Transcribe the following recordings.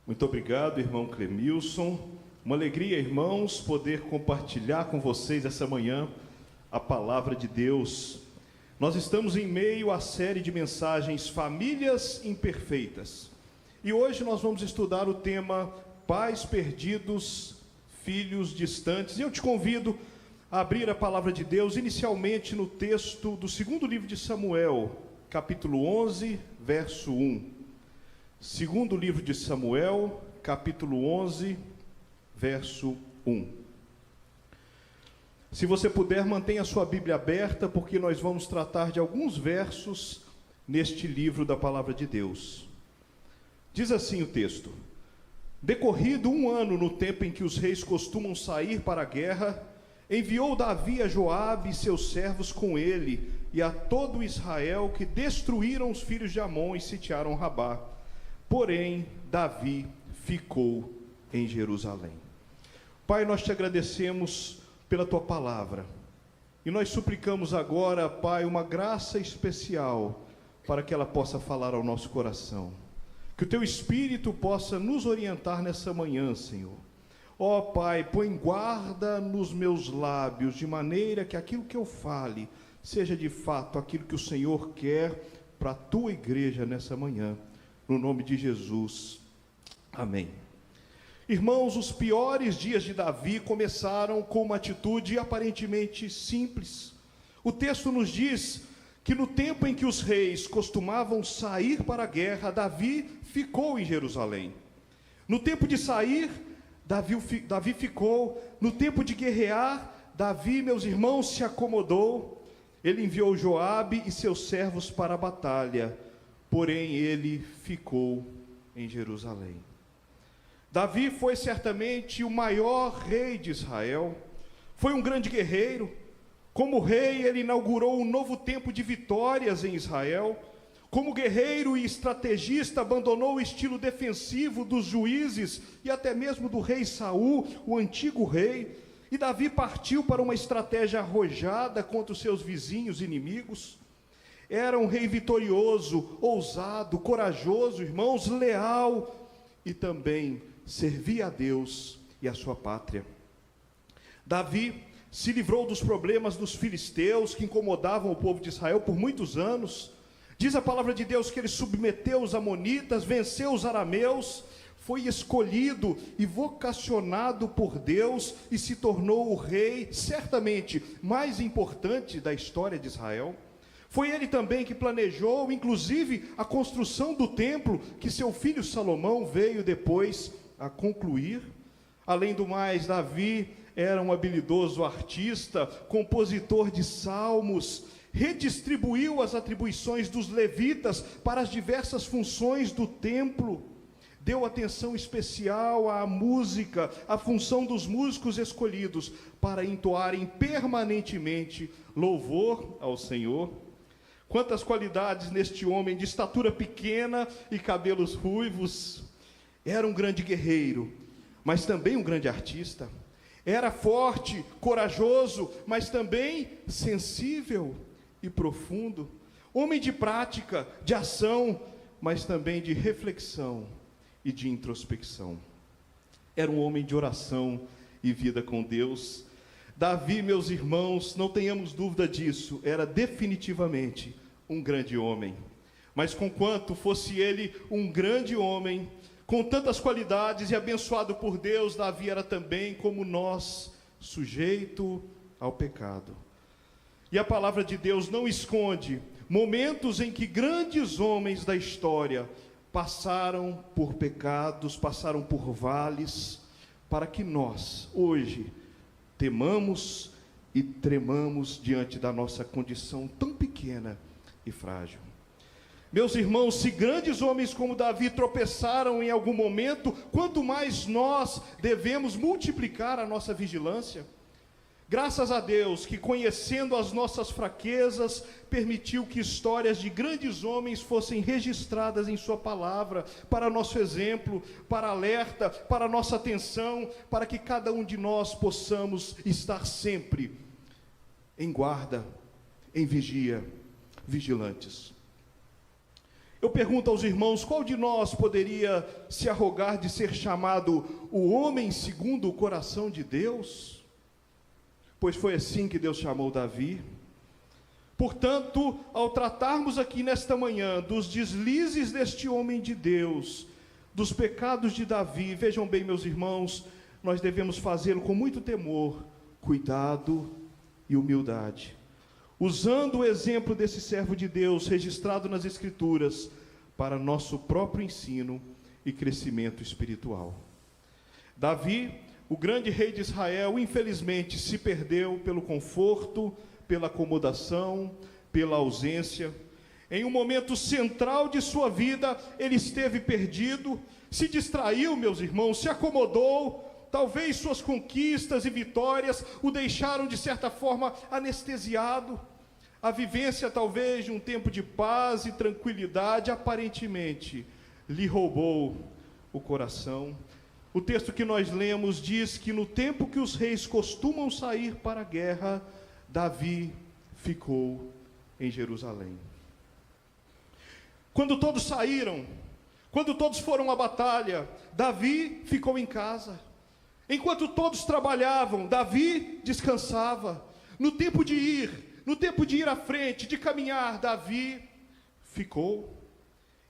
Muito obrigado, irmão Clemilson. Uma alegria, irmãos, poder compartilhar com vocês essa manhã a palavra de Deus. Nós estamos em meio à série de mensagens Famílias Imperfeitas. E hoje nós vamos estudar o tema Pais Perdidos, Filhos Distantes. E eu te convido a abrir a palavra de Deus inicialmente no texto do segundo livro de Samuel, capítulo 11, verso 1. Segundo livro de Samuel, capítulo 11, verso 1. Se você puder, mantenha a sua Bíblia aberta, porque nós vamos tratar de alguns versos neste livro da palavra de Deus. Diz assim o texto: Decorrido um ano no tempo em que os reis costumam sair para a guerra, enviou Davi a Joabe e seus servos com ele, e a todo Israel, que destruíram os filhos de Amon e sitiaram Rabá. Porém, Davi ficou em Jerusalém. Pai, nós te agradecemos pela tua palavra. E nós suplicamos agora, Pai, uma graça especial para que ela possa falar ao nosso coração. Que o teu Espírito possa nos orientar nessa manhã, Senhor. Ó Pai, põe guarda nos meus lábios, de maneira que aquilo que eu fale seja de fato aquilo que o Senhor quer para a tua igreja nessa manhã. No nome de Jesus, amém. Irmãos, os piores dias de Davi começaram com uma atitude aparentemente simples. O texto nos diz que no tempo em que os reis costumavam sair para a guerra, Davi ficou em Jerusalém. No tempo de sair, Davi ficou. No tempo de guerrear, Davi, meus irmãos, se acomodou. Ele enviou Joabe e seus servos para a batalha. Porém, ele ficou em Jerusalém. Davi foi certamente o maior rei de Israel. Foi um grande guerreiro. Como rei, ele inaugurou um novo tempo de vitórias em Israel. Como guerreiro e estrategista, abandonou o estilo defensivo dos juízes e até mesmo do rei Saul, o antigo rei. E Davi partiu para uma estratégia arrojada contra os seus vizinhos inimigos. Era um rei vitorioso, ousado, corajoso, irmãos, leal, e também servia a Deus e a sua pátria. Davi se livrou dos problemas dos filisteus que incomodavam o povo de Israel por muitos anos. Diz a palavra de Deus que ele submeteu os amonitas, venceu os arameus, foi escolhido e vocacionado por Deus e se tornou o rei, certamente, mais importante da história de Israel. Foi ele também que planejou, inclusive, a construção do templo que seu filho Salomão veio depois a concluir. Além do mais, Davi era um habilidoso artista, compositor de salmos, redistribuiu as atribuições dos levitas para as diversas funções do templo, deu atenção especial à música, à função dos músicos escolhidos para entoarem permanentemente louvor ao Senhor. Quantas qualidades neste homem de estatura pequena e cabelos ruivos. Era um grande guerreiro, mas também um grande artista. Era forte, corajoso, mas também sensível e profundo. Homem de prática, de ação, mas também de reflexão e de introspecção. Era um homem de oração e vida com Deus. Davi, meus irmãos, não tenhamos dúvida disso, era definitivamente um grande homem. Mas conquanto fosse ele um grande homem, com tantas qualidades e abençoado por Deus, Davi era também, como nós, sujeito ao pecado. E a palavra de Deus não esconde momentos em que grandes homens da história passaram por pecados, passaram por vales, para que nós, hoje, temamos e tremamos diante da nossa condição tão pequena e frágil. Meus irmãos, se grandes homens como Davi tropeçaram em algum momento, quanto mais nós devemos multiplicar a nossa vigilância. Graças a Deus que, conhecendo as nossas fraquezas, permitiu que histórias de grandes homens fossem registradas em sua palavra, para nosso exemplo, para alerta, para nossa atenção, para que cada um de nós possamos estar sempre em guarda, em vigia, vigilantes. Eu pergunto aos irmãos: qual de nós poderia se arrogar de ser chamado o homem segundo o coração de Deus? Pois foi assim que Deus chamou Davi. Portanto, ao tratarmos aqui nesta manhã dos deslizes deste homem de Deus, dos pecados de Davi, vejam bem, meus irmãos, nós devemos fazê-lo com muito temor, cuidado e humildade, usando o exemplo desse servo de Deus registrado nas Escrituras para nosso próprio ensino e crescimento espiritual. Davi, o grande rei de Israel, infelizmente se perdeu pelo conforto, pela acomodação, pela ausência. Em um momento central de sua vida, ele esteve perdido, se distraiu, meus irmãos, se acomodou. Talvez suas conquistas e vitórias o deixaram de certa forma anestesiado. A vivência talvez de um tempo de paz e tranquilidade aparentemente lhe roubou o coração. O texto que nós lemos diz que no tempo que os reis costumam sair para a guerra, Davi ficou em Jerusalém. Quando todos saíram, quando todos foram à batalha, Davi ficou em casa. Enquanto todos trabalhavam, Davi descansava. No tempo de ir à frente, de caminhar, Davi ficou.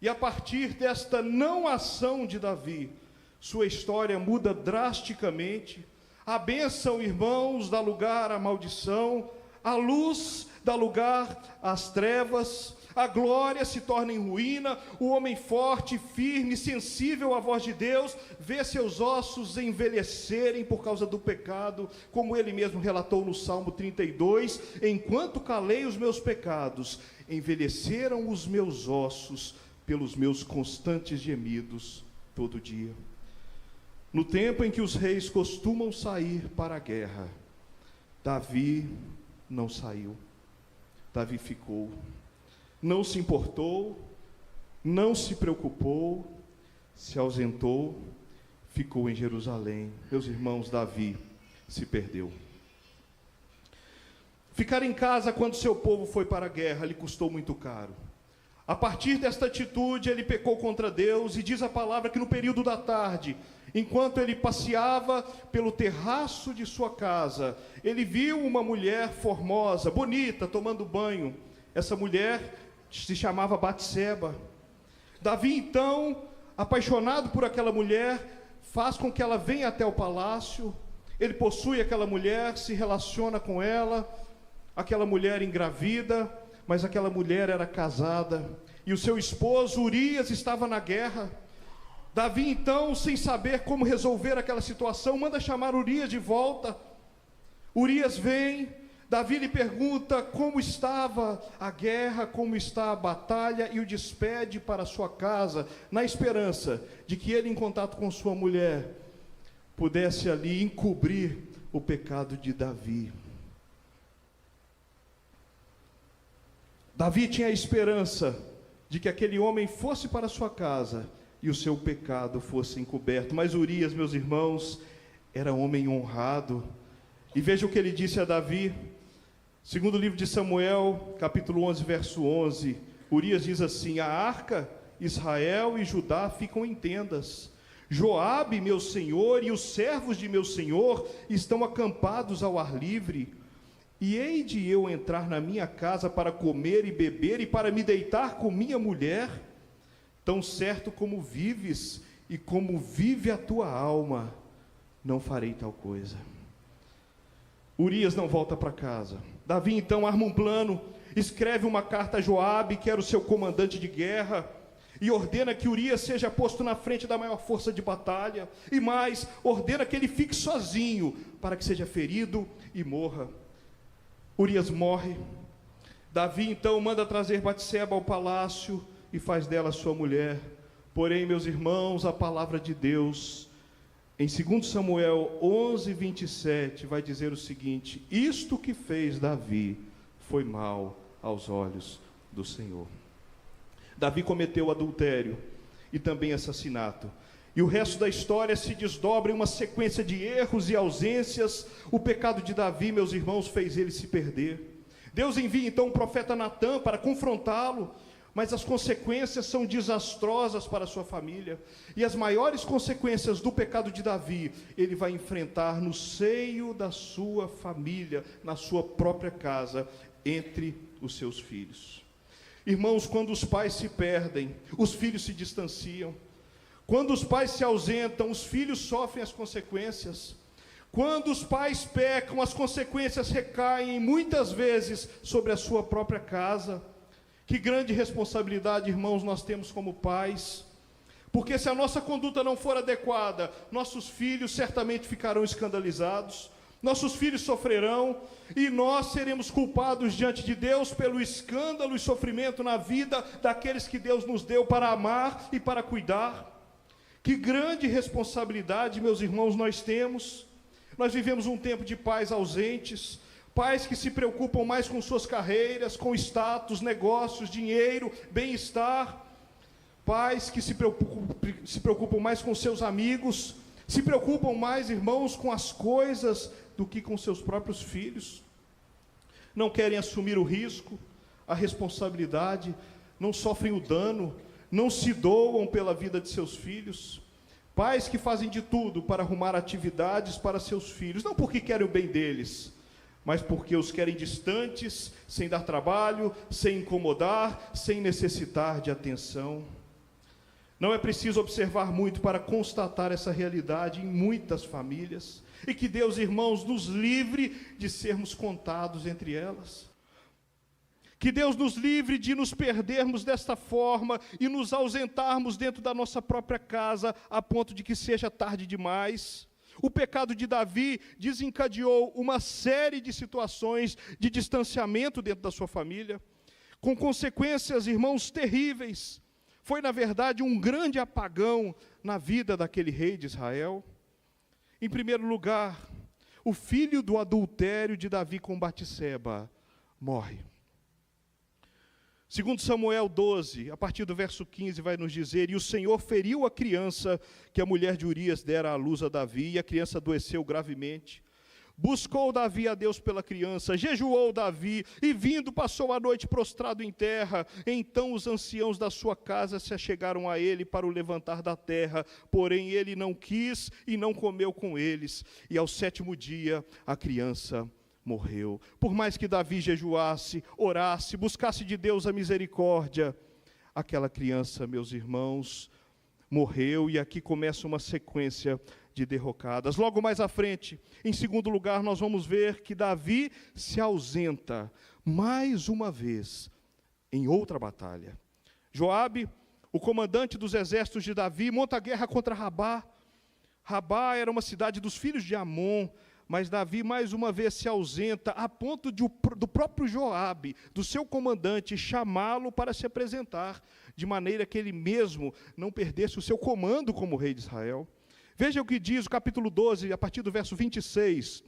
E a partir desta não ação de Davi, sua história muda drasticamente. A bênção, irmãos, dá lugar à maldição, a luz dá lugar às trevas, a glória se torna em ruína, o homem forte, firme, sensível à voz de Deus, vê seus ossos envelhecerem por causa do pecado, como ele mesmo relatou no Salmo 32, enquanto calei os meus pecados, envelheceram os meus ossos pelos meus constantes gemidos todo dia. No tempo em que os reis costumam sair para a guerra, Davi não saiu, Davi ficou, não se importou, não se preocupou, se ausentou, ficou em Jerusalém. Meus irmãos, Davi se perdeu. Ficar em casa quando seu povo foi para a guerra lhe custou muito caro. A partir desta atitude, ele pecou contra Deus, e diz a palavra que no período da tarde, enquanto ele passeava pelo terraço de sua casa, ele viu uma mulher formosa, bonita, tomando banho. Essa mulher se chamava Batseba. Davi, então, apaixonado por aquela mulher, faz com que ela venha até o palácio. Ele possui aquela mulher, se relaciona com ela. Aquela mulher engravida, mas aquela mulher era casada, e o seu esposo Urias estava na guerra. Davi, então, sem saber como resolver aquela situação, manda chamar Urias de volta. Urias vem, Davi lhe pergunta como estava a guerra, como está a batalha, e o despede para sua casa, na esperança de que ele, em contato com sua mulher, pudesse ali encobrir o pecado de Davi. Davi tinha a esperança de que aquele homem fosse para sua casa e o seu pecado fosse encoberto. Mas Urias, meus irmãos, era homem honrado. E veja o que ele disse a Davi. Segundo o livro de Samuel, capítulo 11, verso 11. Urias diz assim: a arca, Israel e Judá ficam em tendas. Joabe, meu senhor, e os servos de meu senhor estão acampados ao ar livre. E hei de eu entrar na minha casa para comer e beber e para me deitar com minha mulher? Tão certo como vives e como vive a tua alma, não farei tal coisa. Urias não volta para casa. Davi então arma um plano, escreve uma carta a Joabe, que era o seu comandante de guerra, e ordena que Urias seja posto na frente da maior força de batalha, e mais, ordena que ele fique sozinho, para que seja ferido e morra. Urias morre. Davi então manda trazer Batseba ao palácio e faz dela sua mulher. Porém, meus irmãos, a palavra de Deus, em 2 Samuel 11, 27, vai dizer o seguinte: isto que fez Davi foi mal aos olhos do Senhor. Davi cometeu adultério e também assassinato. E o resto da história se desdobra em uma sequência de erros e ausências. O pecado de Davi, meus irmãos, fez ele se perder. Deus envia então o profeta Natã para confrontá-lo. mas as consequências são desastrosas para a sua família. E as maiores consequências do pecado de Davi, ele vai enfrentar no seio da sua família, na sua própria casa, entre os seus filhos. Irmãos, quando os pais se perdem, os filhos se distanciam. Quando os pais se ausentam, os filhos sofrem as consequências. Quando os pais pecam, as consequências recaem muitas vezes sobre a sua própria casa. Que grande responsabilidade, irmãos, nós temos como pais. Porque se a nossa conduta não for adequada, nossos filhos certamente ficarão escandalizados, nossos filhos sofrerão, e nós seremos culpados diante de Deus pelo escândalo e sofrimento na vida daqueles que Deus nos deu para amar e para cuidar. Que grande responsabilidade, meus irmãos, nós temos. Nós vivemos um tempo de pais ausentes, pais que se preocupam mais com suas carreiras, com status, negócios, dinheiro, bem-estar. Pais que se preocupam mais com seus amigos, se preocupam mais, irmãos, com as coisas do que com seus próprios filhos. Não querem assumir o risco, a responsabilidade, não sofrem o dano, não se doam pela vida de seus filhos. Pais que fazem de tudo para arrumar atividades para seus filhos, não porque querem o bem deles, mas porque os querem distantes, sem dar trabalho, sem incomodar, sem necessitar de atenção. Não é preciso observar muito para constatar essa realidade em muitas famílias, e que Deus, irmãos, nos livre de sermos contados entre elas. Que Deus nos livre de nos perdermos desta forma e nos ausentarmos dentro da nossa própria casa, a ponto de que seja tarde demais. O pecado de Davi desencadeou uma série de situações de distanciamento dentro da sua família, com consequências, irmãos, terríveis. Foi, na verdade, um grande apagão na vida daquele rei de Israel. Em primeiro lugar, o filho do adultério de Davi com Batseba morre. Segundo Samuel 12, a partir do verso 15, vai nos dizer: e o Senhor feriu a criança que a mulher de Urias dera à luz a Davi, e a criança adoeceu gravemente. Buscou Davi a Deus pela criança, jejuou Davi, e vindo passou a noite prostrado em terra. Então os anciãos da sua casa se achegaram a ele para o levantar da terra, porém ele não quis e não comeu com eles. E ao 7º dia a criança morreu. Por mais que Davi jejuasse, orasse, buscasse de Deus a misericórdia, aquela criança, meus irmãos, morreu. E aqui começa uma sequência de derrocadas. Logo mais à frente, em segundo lugar, nós vamos ver que Davi se ausenta mais uma vez em outra batalha. Joabe, o comandante dos exércitos de Davi, monta guerra contra Rabá. Rabá era uma cidade dos filhos de Amon, mas Davi mais uma vez se ausenta, a ponto de do próprio Joabe, do seu comandante, chamá-lo para se apresentar, de maneira que ele mesmo não perdesse o seu comando como rei de Israel. Veja o que diz o capítulo 12, a partir do verso 26.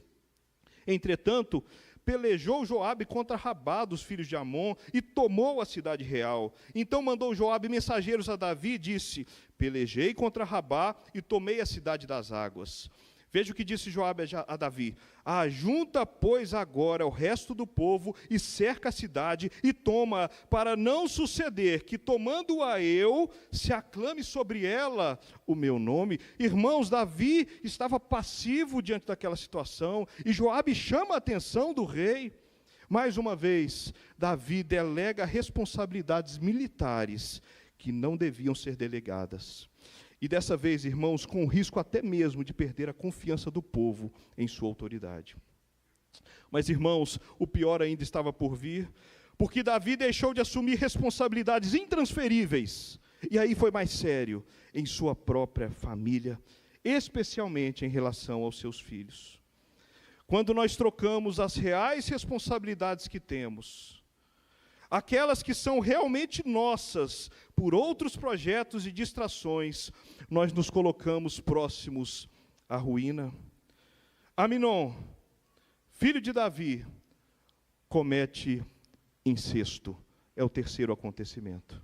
Entretanto, pelejou Joabe contra Rabá dos filhos de Amon e tomou a cidade real. Então mandou Joabe mensageiros a Davi e disse: pelejei contra Rabá e tomei a cidade das águas. Veja o que disse Joabe a Davi: ajunta, pois, agora o resto do povo e cerca a cidade e toma, para não suceder que, tomando-a eu, se aclame sobre ela o meu nome. Irmãos, Davi estava passivo diante daquela situação, e Joabe chama a atenção do rei. Mais uma vez, Davi delega responsabilidades militares que não deviam ser delegadas. E dessa vez, irmãos, com o risco até mesmo de perder a confiança do povo em sua autoridade. Mas, irmãos, o pior ainda estava por vir, porque Davi deixou de assumir responsabilidades intransferíveis, e aí foi mais sério, em sua própria família, especialmente em relação aos seus filhos. Quando nós trocamos as reais responsabilidades que temos, aquelas que são realmente nossas, por outros projetos e distrações, nós nos colocamos próximos à ruína. Aminon, filho de Davi, comete incesto. É o terceiro acontecimento.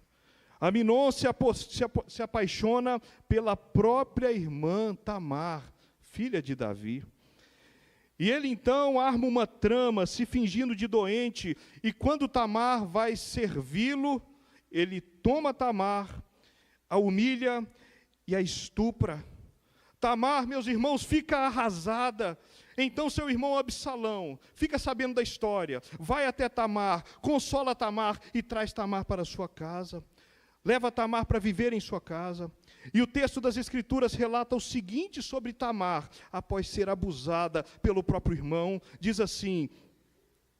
Aminon se apaixona pela própria irmã Tamar, filha de Davi. E ele então arma uma trama, se fingindo de doente, e quando Tamar vai servi-lo, ele toma Tamar, a humilha e a estupra. Tamar, meus irmãos, fica arrasada. Então seu irmão Absalão fica sabendo da história, vai até Tamar, consola Tamar e traz Tamar para sua casa. Leva Tamar para viver em sua casa. E o texto das Escrituras relata o seguinte sobre Tamar, após ser abusada pelo próprio irmão. Diz assim,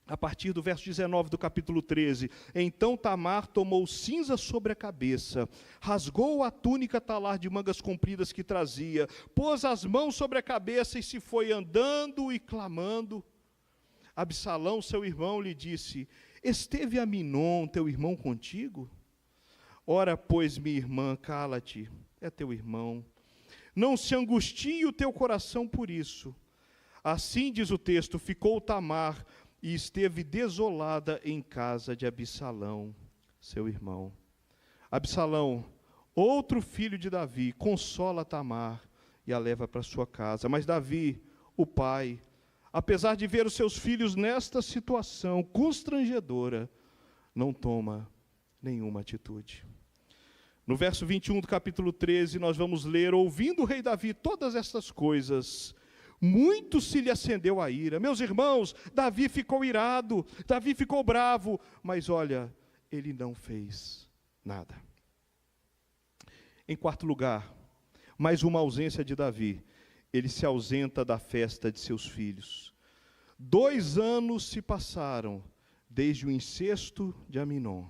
a partir do verso 19 do capítulo 13: Então Tamar tomou cinza sobre a cabeça, rasgou a túnica talar de mangas compridas que trazia, pôs as mãos sobre a cabeça e se foi andando e clamando. Absalão, seu irmão, lhe disse: Esteve Aminon, teu irmão, contigo? Ora, pois, minha irmã, cala-te, é teu irmão. Não se angustie o teu coração por isso. Assim, diz o texto, ficou Tamar e esteve desolada em casa de Absalão, seu irmão. Absalão, outro filho de Davi, consola Tamar e a leva para sua casa. Mas Davi, o pai, apesar de ver os seus filhos nesta situação constrangedora, não toma nenhuma atitude. No verso 21 do capítulo 13, nós vamos ler: ouvindo o rei Davi todas estas coisas, muito se lhe acendeu a ira. Meus irmãos, Davi ficou irado, Davi ficou bravo, mas olha, ele não fez nada. Em quarto lugar, mais uma ausência de Davi. Ele se ausenta da festa de seus filhos. 2 anos se passaram desde o incesto de Aminon.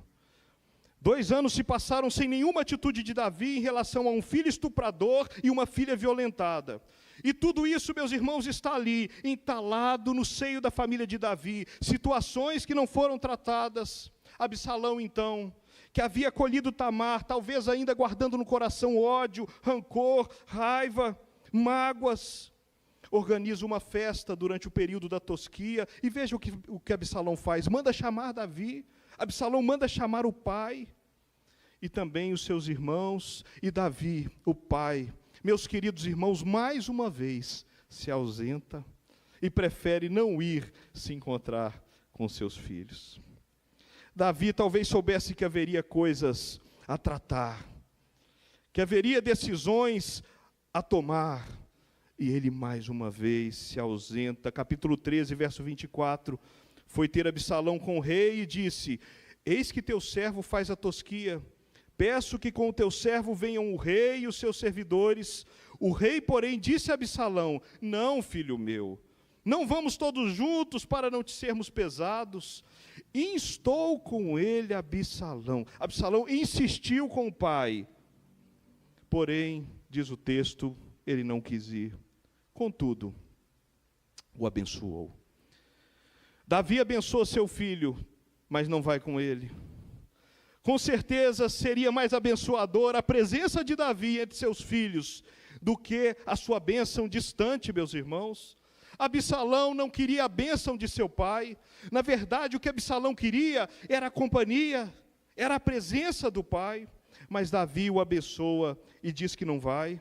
2 anos se passaram sem nenhuma atitude de Davi em relação a um filho estuprador e uma filha violentada. E tudo isso, meus irmãos, está ali, entalado no seio da família de Davi. Situações que não foram tratadas. Absalão, então, que havia acolhido Tamar, talvez ainda guardando no coração ódio, rancor, raiva, mágoas, organiza uma festa durante o período da tosquia. E veja o que Absalão faz: manda chamar Davi. Absalão manda chamar o pai e também os seus irmãos, e Davi, o pai, meus queridos irmãos, mais uma vez se ausenta e prefere não ir se encontrar com seus filhos. Davi talvez soubesse que haveria coisas a tratar, que haveria decisões a tomar, e ele mais uma vez se ausenta. Capítulo 13, verso 24, foi ter Absalão com o rei e disse: eis que teu servo faz a tosquia, peço que com o teu servo venham o rei e os seus servidores. O rei, porém, disse a Absalão: não, filho meu, não vamos todos juntos para não te sermos pesados. Instou com ele Absalão. Absalão insistiu com o pai, porém, diz o texto, ele não quis ir. Contudo, o abençoou. Davi abençoa seu filho, mas não vai com ele. Com certeza seria mais abençoadora a presença de Davi entre seus filhos do que a sua bênção distante, meus irmãos. Absalão não queria a bênção de seu pai. Na verdade, o que Absalão queria era a companhia, era a presença do pai. Mas Davi o abençoa e diz que não vai.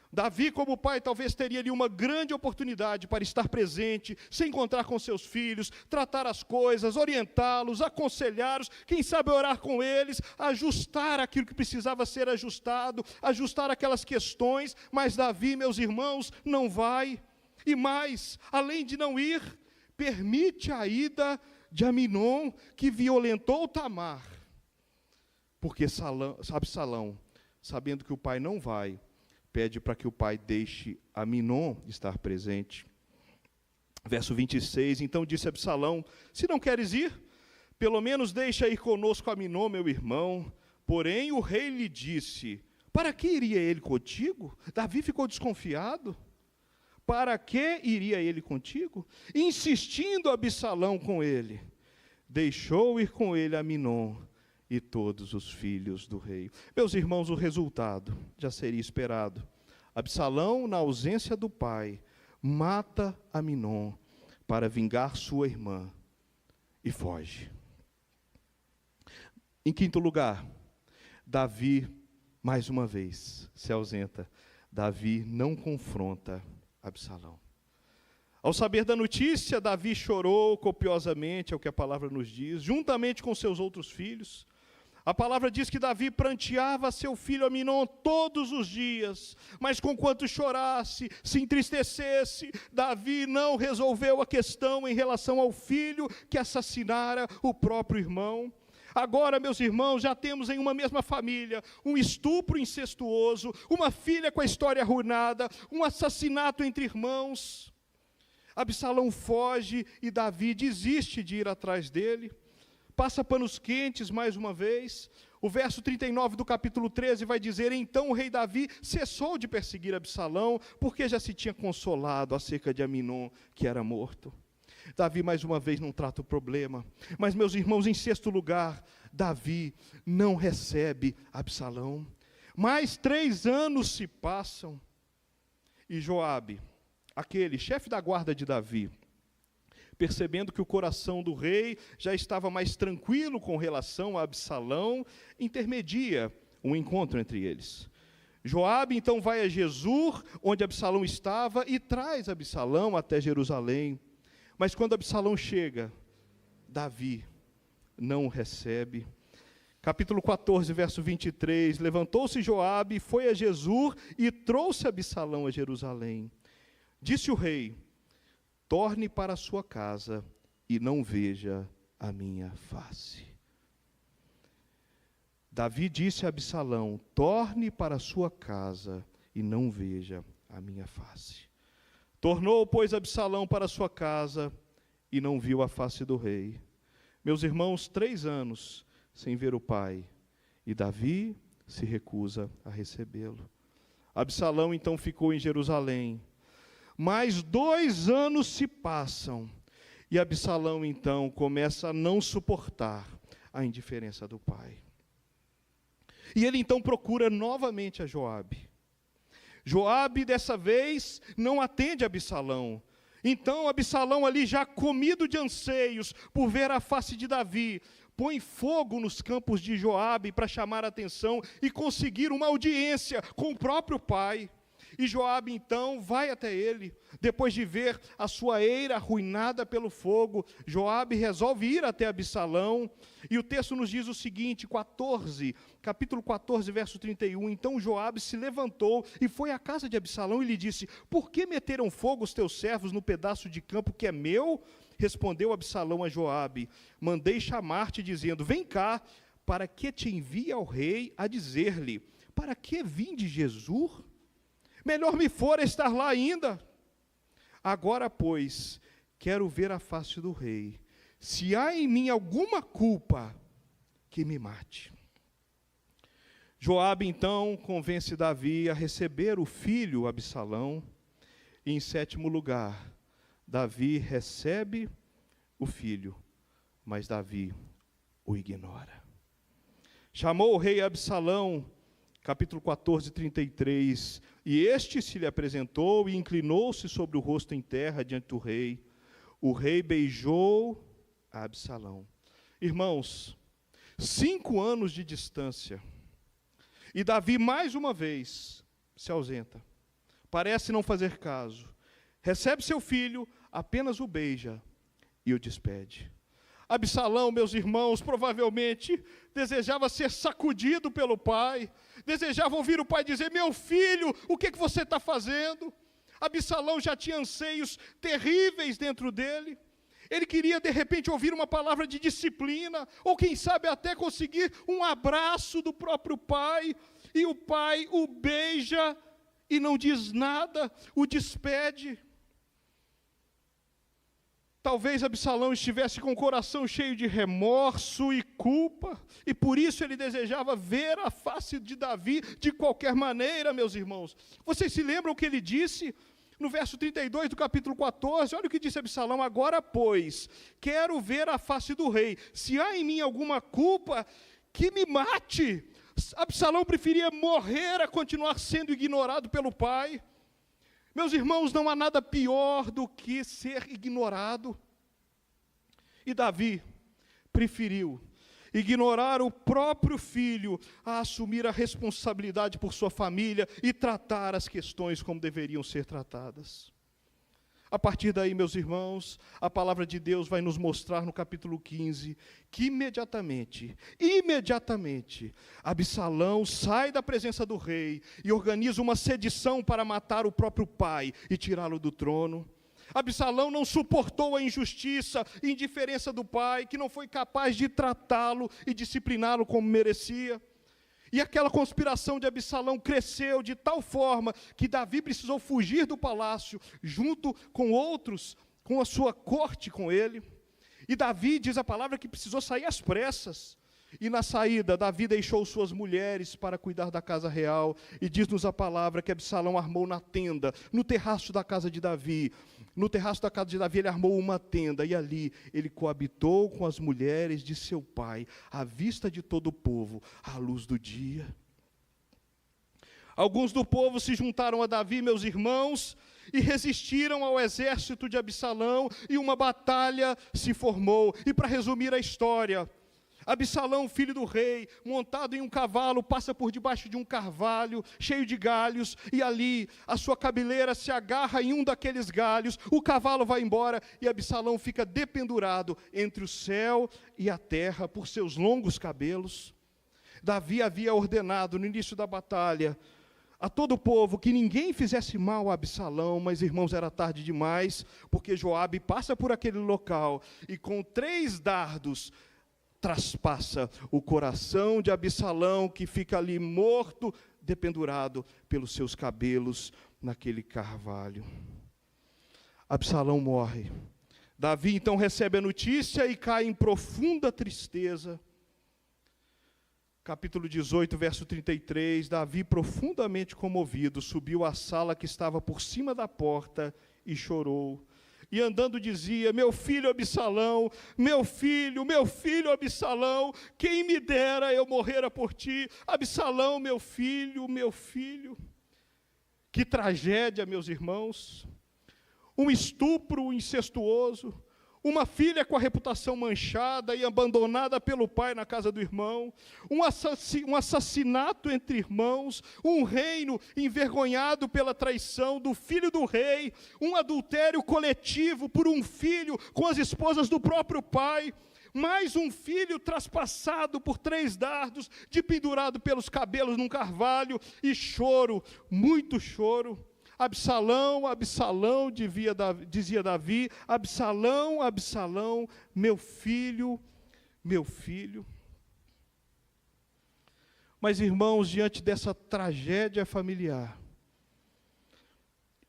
Davi, como pai, talvez teria ali uma grande oportunidade para estar presente, se encontrar com seus filhos, tratar as coisas, orientá-los, aconselhá-los, quem sabe orar com eles, ajustar aquilo que precisava ser ajustado, ajustar aquelas questões, mas Davi, meus irmãos, não vai. E mais, além de não ir, permite a ida de Aminon, que violentou Tamar, porque Absalão, sabendo que o pai não vai, pede para que o pai deixe Aminon estar presente. Verso 26, então disse Absalão: se não queres ir, pelo menos deixa ir conosco Aminon, meu irmão. Porém o rei lhe disse: para que iria ele contigo? Davi ficou desconfiado. Para que iria ele contigo? Insistindo Absalão com ele, deixou ir com ele Aminon e todos os filhos do rei. Meus irmãos, o resultado já seria esperado. Absalão, na ausência do pai, mata Aminon para vingar sua irmã e foge. Em quinto lugar, Davi, mais uma vez, se ausenta. Davi não confronta Absalão. Ao saber da notícia, Davi chorou copiosamente, é o que a palavra nos diz, juntamente com seus outros filhos. A palavra diz que Davi pranteava seu filho Aminon todos os dias, mas conquanto chorasse, se entristecesse, Davi não resolveu a questão em relação ao filho que assassinara o próprio irmão. Agora, meus irmãos, já temos em uma mesma família um estupro incestuoso, uma filha com a história arruinada, um assassinato entre irmãos. Absalão foge e Davi desiste de ir atrás dele. Passa panos quentes mais uma vez. O verso 39 do capítulo 13 vai dizer: então o rei Davi cessou de perseguir Absalão, porque já se tinha consolado acerca de Aminon, que era morto. Davi mais uma vez não trata o problema. Mas, meus irmãos, em sexto lugar, Davi não recebe Absalão. Mais 3 anos se passam, e Joabe, aquele chefe da guarda de Davi, percebendo que o coração do rei já estava mais tranquilo com relação a Absalão, intermedia um encontro entre eles. Joabe então vai a Jesur, onde Absalão estava, e traz Absalão até Jerusalém. Mas quando Absalão chega, Davi não o recebe. Capítulo 14, verso 23, levantou-se Joabe, foi a Jesur e trouxe Absalão a Jerusalém. Disse o rei: torne para a sua casa e não veja a minha face. Davi disse a Absalão: torne para a sua casa e não veja a minha face. Tornou, pois, Absalão para a sua casa e não viu a face do rei. Meus irmãos, 3 anos sem ver o pai, e Davi se recusa a recebê-lo. Absalão então ficou em Jerusalém. Mais 2 anos se passam, e Absalão então começa a não suportar a indiferença do pai. E ele então procura novamente a Joabe. Joabe dessa vez não atende a Absalão. Então Absalão ali já comido de anseios por ver a face de Davi, põe fogo nos campos de Joabe para chamar a atenção e conseguir uma audiência com o próprio pai. E Joabe então vai até ele, depois de ver a sua eira arruinada pelo fogo. Joabe resolve ir até Absalão, e o texto nos diz o seguinte, capítulo 14, verso 31, então Joabe se levantou e foi à casa de Absalão e lhe disse: por que meteram fogo os teus servos no pedaço de campo que é meu? Respondeu Absalão a Joabe: mandei chamar-te dizendo, vem cá, para que te envie ao rei a dizer-lhe, para que vim de Jesur? Melhor me fora estar lá ainda. Agora, pois, quero ver a face do rei. Se há em mim alguma culpa, que me mate. Joabe, então, convence Davi a receber o filho Absalão. E, em 7º lugar, Davi recebe o filho, mas Davi o ignora. Chamou o rei Absalão, capítulo 14, 33, e este se lhe apresentou e inclinou-se sobre o rosto em terra diante do rei. O rei beijou a Absalão. Irmãos, 5 anos de distância, e Davi mais uma vez se ausenta, parece não fazer caso, recebe seu filho, apenas o beija e o despede. Absalão, meus irmãos, provavelmente desejava ser sacudido pelo pai, desejava ouvir o pai dizer: meu filho, o que você está fazendo? Absalão já tinha anseios terríveis dentro dele. Ele queria, de repente, ouvir uma palavra de disciplina, ou quem sabe até conseguir um abraço do próprio pai, e o pai o beija e não diz nada, o despede. Talvez Absalão estivesse com o coração cheio de remorso e culpa, e por isso ele desejava ver a face de Davi de qualquer maneira, meus irmãos. Vocês se lembram o que ele disse? No verso 32 do capítulo 14, olha o que disse Absalão: agora, pois, quero ver a face do rei. Se há em mim alguma culpa, que me mate. Absalão preferia morrer a continuar sendo ignorado pelo pai. Meus irmãos, não há nada pior do que ser ignorado. E Davi preferiu ignorar o próprio filho a assumir a responsabilidade por sua família e tratar as questões como deveriam ser tratadas. A partir daí, meus irmãos, a palavra de Deus vai nos mostrar no capítulo 15, que imediatamente, Absalão sai da presença do rei e organiza uma sedição para matar o próprio pai e tirá-lo do trono. Absalão não suportou a injustiça e indiferença do pai, que não foi capaz de tratá-lo e discipliná-lo como merecia. E aquela conspiração de Absalão cresceu de tal forma que Davi precisou fugir do palácio, junto com outros, com a sua corte com ele. E Davi, diz a palavra, que precisou sair às pressas. E na saída, Davi deixou suas mulheres para cuidar da casa real. E diz-nos a palavra que Absalão armou na tenda, no terraço da casa de Davi. No terraço da casa de Davi ele armou uma tenda, e ali ele coabitou com as mulheres de seu pai, à vista de todo o povo, à luz do dia. Alguns do povo se juntaram a Davi, meus irmãos, e resistiram ao exército de Absalão, e uma batalha se formou. E para resumir a história, Absalão, filho do rei, montado em um cavalo, passa por debaixo de um carvalho, cheio de galhos, e ali a sua cabeleira se agarra em um daqueles galhos, o cavalo vai embora, e Absalão fica dependurado entre o céu e a terra, por seus longos cabelos. Davi havia ordenado no início da batalha a todo o povo que ninguém fizesse mal a Absalão, mas, irmãos, era tarde demais, porque Joabe passa por aquele local, e com 3 dardos, traspassa o coração de Absalão, que fica ali morto, dependurado pelos seus cabelos naquele carvalho. Absalão morre. Davi então recebe a notícia e cai em profunda tristeza. Capítulo 18, verso 33, Davi, profundamente comovido, subiu à sala que estava por cima da porta e chorou. E andando dizia: meu filho Absalão, meu filho Absalão, quem me dera eu morrera por ti. Absalão, meu filho, meu filho. Que tragédia, meus irmãos. Um estupro incestuoso, uma filha com a reputação manchada e abandonada pelo pai na casa do irmão, um assassinato entre irmãos, um reino envergonhado pela traição do filho do rei, um adultério coletivo por um filho com as esposas do próprio pai, mais um filho traspassado por 3 dardos, pendurado pelos cabelos num carvalho, e choro, muito choro. Absalão, Absalão, dizia Davi, Absalão, Absalão, meu filho, meu filho. Mas, irmãos, diante dessa tragédia familiar,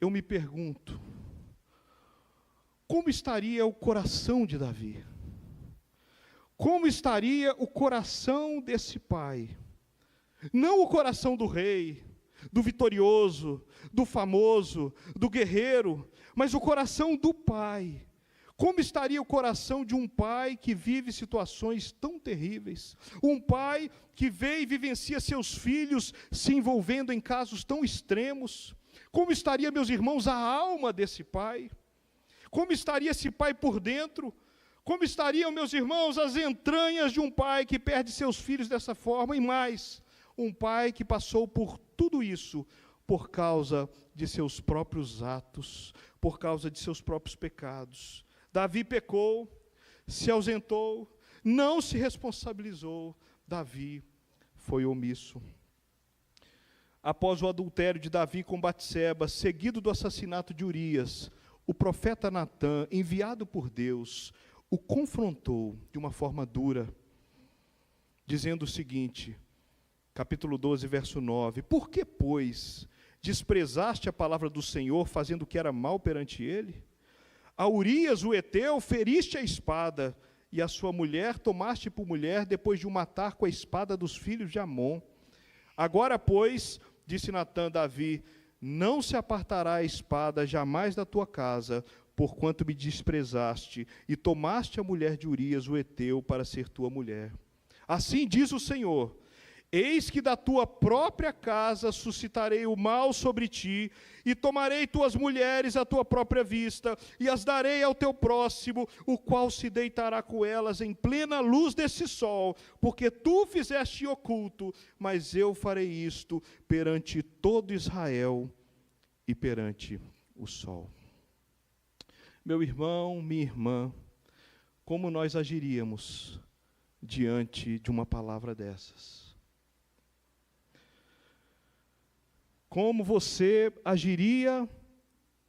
eu me pergunto, como estaria o coração de Davi? Como estaria o coração desse pai? Não o coração do rei, do vitorioso, do famoso, do guerreiro, mas o coração do pai. Como estaria o coração de um pai que vive situações tão terríveis? Um pai que vê e vivencia seus filhos se envolvendo em casos tão extremos? Como estaria, meus irmãos, a alma desse pai? Como estaria esse pai por dentro? Como estariam, meus irmãos, as entranhas de um pai que perde seus filhos dessa forma? E mais, um pai que passou por tudo isso por causa de seus próprios atos, por causa de seus próprios pecados. Davi pecou, se ausentou, não se responsabilizou. Davi foi omisso. Após o adultério de Davi com Batseba, seguido do assassinato de Urias, o profeta Natã, enviado por Deus, o confrontou de uma forma dura, dizendo o seguinte, capítulo 12, verso 9, por que, pois, desprezaste a palavra do Senhor, fazendo o que era mal perante ele? A Urias, o heteu, feriste a espada, e a sua mulher tomaste por mulher, depois de o matar com a espada dos filhos de Amon. Agora, pois, disse Natã a Davi, não se apartará a espada jamais da tua casa, porquanto me desprezaste, e tomaste a mulher de Urias, o heteu, para ser tua mulher. Assim diz o Senhor, eis que da tua própria casa suscitarei o mal sobre ti, e tomarei tuas mulheres à tua própria vista, e as darei ao teu próximo, o qual se deitará com elas em plena luz desse sol, porque tu fizeste oculto, mas eu farei isto perante todo Israel e perante o sol. Meu irmão, minha irmã, como nós agiríamos diante de uma palavra dessas? Como você agiria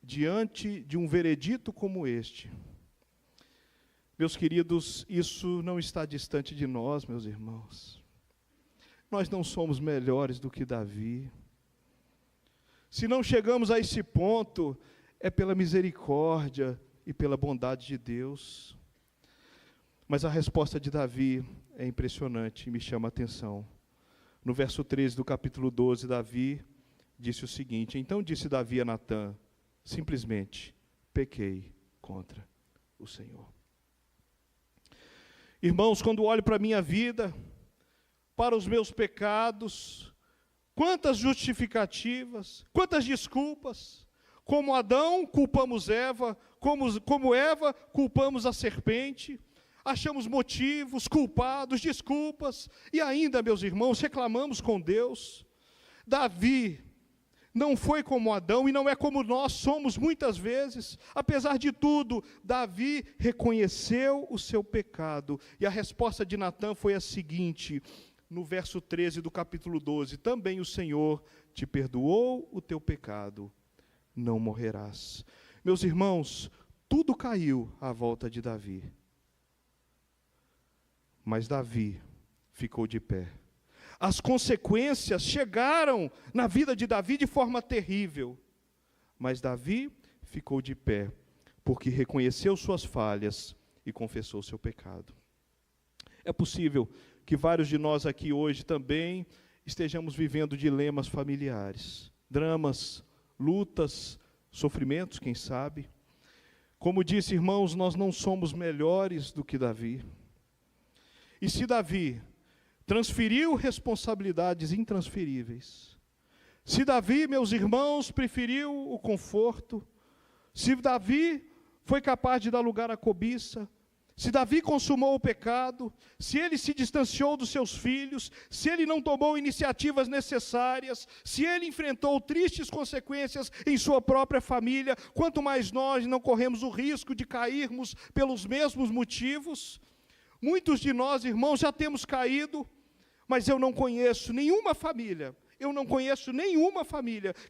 diante de um veredito como este? Meus queridos, isso não está distante de nós, meus irmãos. Nós não somos melhores do que Davi. Se não chegamos a esse ponto, é pela misericórdia e pela bondade de Deus. Mas a resposta de Davi é impressionante e me chama a atenção. No verso 13 do capítulo 12, Davi disse o seguinte: então disse Davi a Natã, simplesmente, pequei contra o Senhor. Irmãos, quando olho para a minha vida, para os meus pecados, quantas justificativas, quantas desculpas. Como Adão, culpamos Eva, como Eva, culpamos a serpente, achamos motivos, culpados, desculpas, e ainda, meus irmãos, reclamamos com Deus. Davi não foi como Adão e não é como nós somos muitas vezes. Apesar de tudo, Davi reconheceu o seu pecado. E a resposta de Natã foi a seguinte, no verso 13 do capítulo 12: também o Senhor te perdoou o teu pecado, não morrerás. Meus irmãos, tudo caiu à volta de Davi. Mas Davi ficou de pé. As consequências chegaram na vida de Davi de forma terrível. Mas Davi ficou de pé, porque reconheceu suas falhas e confessou seu pecado. É possível que vários de nós aqui hoje também estejamos vivendo dilemas familiares, dramas, lutas, sofrimentos, quem sabe. Como disse, irmãos, nós não somos melhores do que Davi. E se Davi transferiu responsabilidades intransferíveis, se Davi, meus irmãos, preferiu o conforto, se Davi foi capaz de dar lugar à cobiça, se Davi consumou o pecado, se ele se distanciou dos seus filhos, se ele não tomou iniciativas necessárias, se ele enfrentou tristes consequências em sua própria família, quanto mais nós não corremos o risco de cairmos pelos mesmos motivos. Muitos de nós, irmãos, já temos caído, mas eu não conheço nenhuma família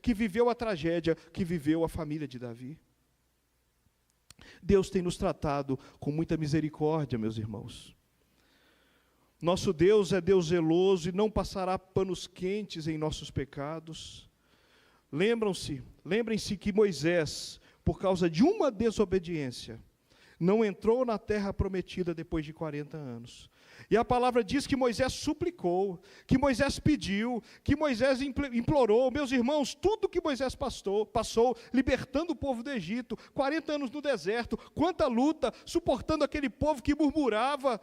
que viveu a tragédia que viveu a família de Davi. Deus tem nos tratado com muita misericórdia, meus irmãos. Nosso Deus é Deus zeloso e não passará panos quentes em nossos pecados. Lembrem-se que Moisés, por causa de uma desobediência, não entrou na terra prometida depois de 40 anos. E a palavra diz que Moisés suplicou, que Moisés pediu, que Moisés implorou. Meus irmãos, tudo que Moisés passou, libertando o povo do Egito, 40 anos no deserto, quanta luta, suportando aquele povo que murmurava.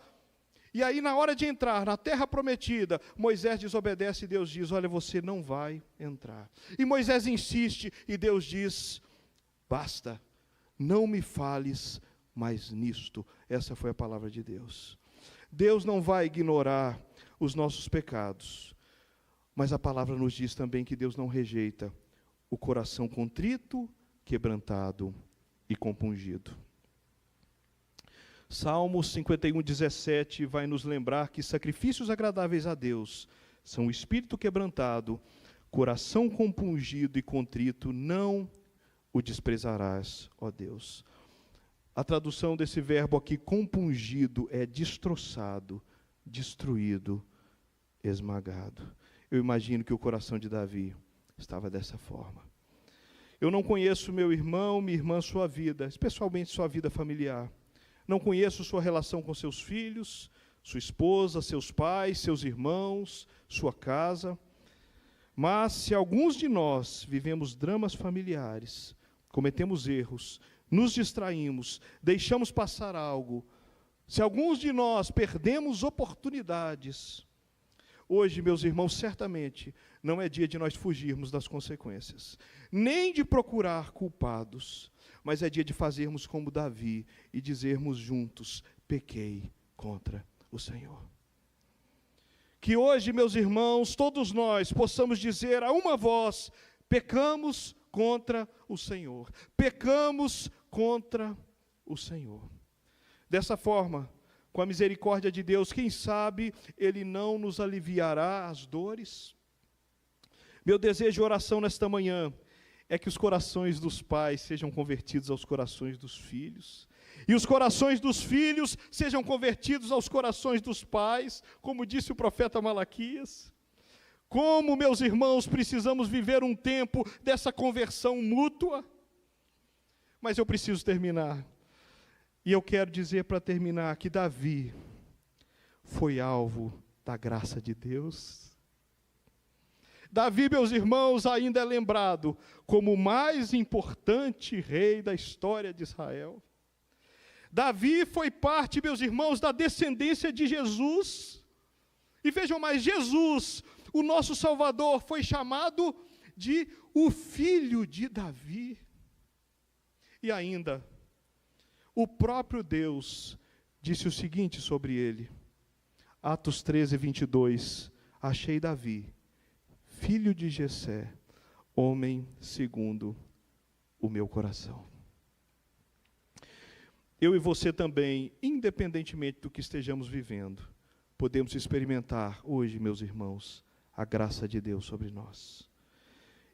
E aí, na hora de entrar na terra prometida, Moisés desobedece e Deus diz: olha, você não vai entrar. E Moisés insiste e Deus diz: basta, não me fales mais nisto. Essa foi a palavra de Deus. Deus não vai ignorar os nossos pecados, mas a palavra nos diz também que Deus não rejeita o coração contrito, quebrantado e compungido. Salmos 51:17 vai nos lembrar que sacrifícios agradáveis a Deus são o espírito quebrantado, coração compungido e contrito, não o desprezarás, ó Deus. A tradução desse verbo aqui, compungido, é destroçado, destruído, esmagado. Eu imagino que o coração de Davi estava dessa forma. Eu não conheço, meu irmão, minha irmã, sua vida, especialmente sua vida familiar. Não conheço sua relação com seus filhos, sua esposa, seus pais, seus irmãos, sua casa. Mas se alguns de nós vivemos dramas familiares, cometemos erros, nos distraímos, deixamos passar algo, se alguns de nós perdemos oportunidades, hoje, meus irmãos, certamente não é dia de nós fugirmos das consequências, nem de procurar culpados, mas é dia de fazermos como Davi e dizermos juntos: pequei contra o Senhor. Que hoje, meus irmãos, todos nós possamos dizer a uma voz: pecamos contra o Senhor, pecamos contra o Senhor. Dessa forma, com a misericórdia de Deus, quem sabe Ele não nos aliviará as dores? Meu desejo e oração nesta manhã é que os corações dos pais sejam convertidos aos corações dos filhos, e os corações dos filhos sejam convertidos aos corações dos pais, como disse o profeta Malaquias. Como, meus irmãos, precisamos viver um tempo dessa conversão mútua. Mas eu preciso terminar. E eu quero dizer para terminar que Davi foi alvo da graça de Deus. Davi, meus irmãos, ainda é lembrado como o mais importante rei da história de Israel. Davi foi parte, meus irmãos, da descendência de Jesus. E vejam mais, Jesus, o nosso Salvador, foi chamado de o filho de Davi. E ainda, o próprio Deus disse o seguinte sobre ele. Atos 13, 22. Achei Davi, filho de Jessé, homem segundo o meu coração. Eu e você também, independentemente do que estejamos vivendo, podemos experimentar hoje, meus irmãos, a graça de Deus sobre nós.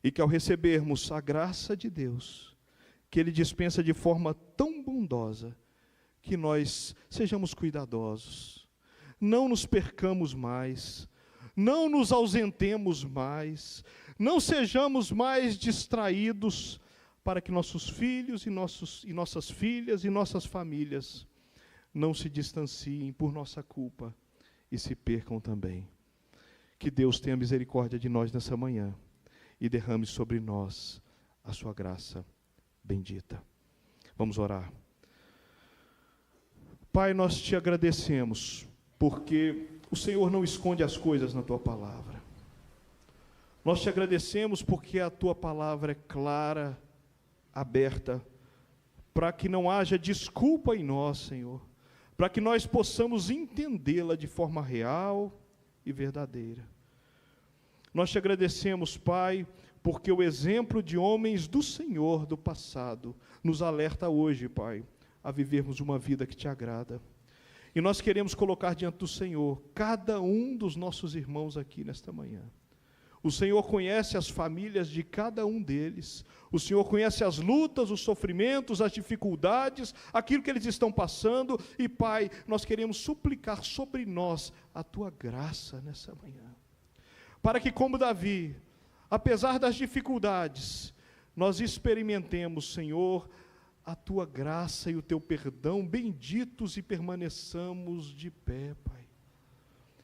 E que ao recebermos a graça de Deus, que Ele dispensa de forma tão bondosa, que nós sejamos cuidadosos, não nos percamos mais, não nos ausentemos mais, não sejamos mais distraídos, para que nossos filhos e nossas filhas e nossas famílias não se distanciem por nossa culpa e se percam também. Que Deus tenha misericórdia de nós nessa manhã e derrame sobre nós a sua graça bendita. Vamos orar. Pai, nós te agradecemos, porque o Senhor não esconde as coisas na tua palavra. Nós te agradecemos porque a tua palavra é clara, aberta, para que não haja desculpa em nós, Senhor, para que nós possamos entendê-la de forma real e verdadeira. Nós te agradecemos, Pai, porque o exemplo de homens do Senhor do passado nos alerta hoje, Pai, a vivermos uma vida que te agrada. E nós queremos colocar diante do Senhor cada um dos nossos irmãos aqui nesta manhã. O Senhor conhece as famílias de cada um deles. O Senhor conhece as lutas, os sofrimentos, as dificuldades, aquilo que eles estão passando. E, Pai, nós queremos suplicar sobre nós a tua graça nessa manhã. Para que, como Davi, apesar das dificuldades, nós experimentemos, Senhor, a tua graça e o teu perdão benditos e permaneçamos de pé, Pai.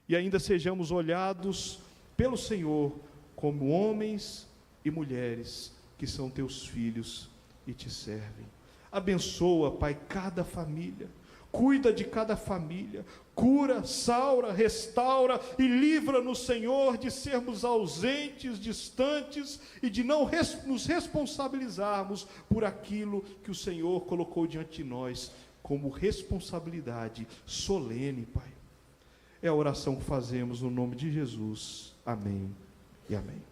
E ainda sejamos olhados pelo Senhor como homens e mulheres que são teus filhos e te servem. Abençoa, Pai, cada família. Cuida de cada família. Cura, saura, restaura e livra-nos, Senhor, de sermos ausentes, distantes e de não nos responsabilizarmos por aquilo que o Senhor colocou diante de nós como responsabilidade solene, Pai. É a oração que fazemos no nome de Jesus. Amém e amém.